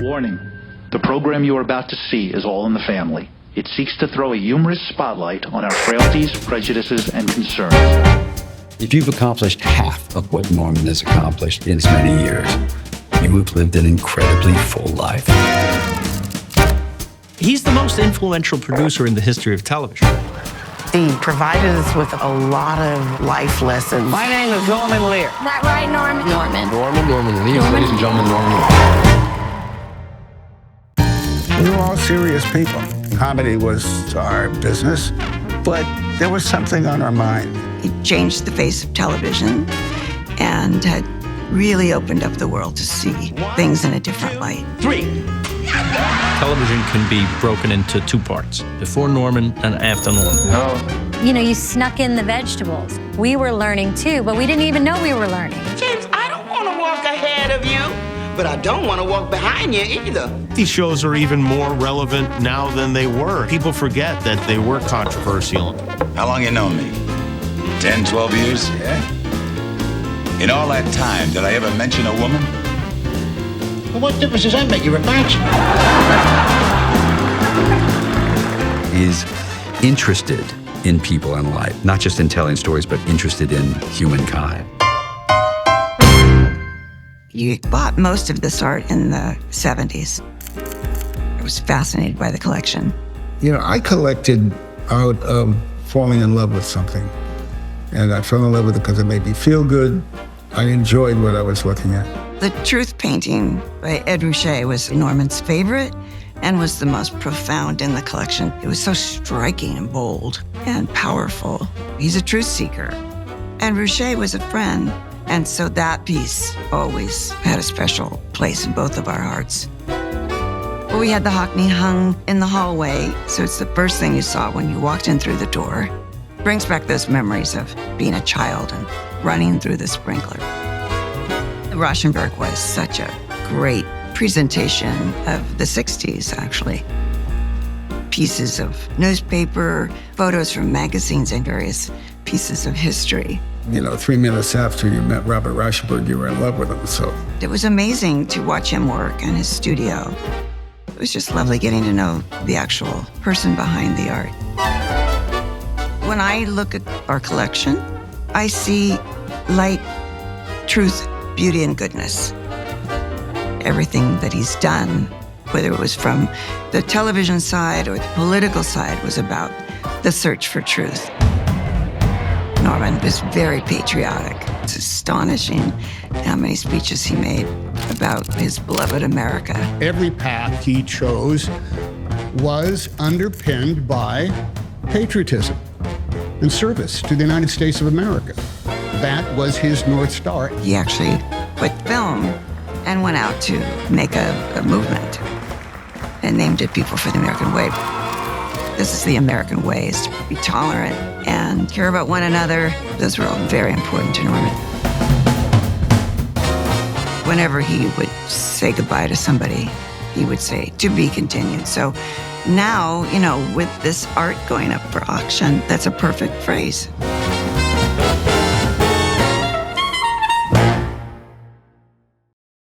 Warning. The program you are about to see is All in the Family. It seeks to throw a humorous spotlight on our frailties, prejudices, and concerns. If you've accomplished half of what Norman has accomplished in as many years, you have lived an incredibly full life. He's the most influential producer in the history of television. He provided us with a lot of life lessons. My name is Lyn Lear. That right, Norman? Norman Lear, ladies and gentlemen, Norman. We were all serious people. Comedy was our business, but there was something on our mind. He changed the face of television and had really opened up the world to see things in a different light. 3. Television can be broken into 2 parts, before Norman and after Norman. You know, you snuck in the vegetables. We were learning too, but we didn't even know we were learning. James, I don't want to walk ahead of you, but I don't want to walk behind you either. These shows are even more relevant now than they were. People forget that they were controversial. How long you known me? 10, 12 years? Yeah. In all that time, did I ever mention a woman? Well, what difference does that make? You're a bachelor. Is interested in people and life, not just in telling stories, but interested in humankind. You bought most of this art in the 70s. I was fascinated by the collection. You know, I collected out of falling in love with something. And I fell in love with it because it made me feel good. I enjoyed what I was looking at. The Truth painting by Ed Ruscha was Norman's favorite and was the most profound in the collection. It was so striking and bold and powerful. He's a truth seeker. And Ruscha was a friend, and so that piece always had a special place in both of our hearts. Well, we had the Hockney hung in the hallway, so it's the first thing you saw when you walked in through the door. Brings back those memories of being a child and running through the sprinkler. Rauschenberg was such a great presentation of the 60s, actually. Pieces of newspaper, photos from magazines, and various pieces of history. You know, 3 minutes after you met Robert Rauschenberg, you were in love with him, so. It was amazing to watch him work in his studio. It was just lovely getting to know the actual person behind the art. When I look at our collection, I see light, truth, beauty, and goodness. Everything that he's done, whether it was from the television side or the political side, was about the search for truth. Norman was very patriotic. It's astonishing how many speeches he made about his beloved America. Every path he chose was underpinned by patriotism and service to the United States of America. That was his North Star. He actually quit film and went out to make a movement and named it People for the American Way. This is the American way, is to be tolerant and care about one another. Those were all very important to Norman. Whenever he would say goodbye to somebody, he would say, "To be continued." So now, you know, with this art going up for auction, that's a perfect phrase.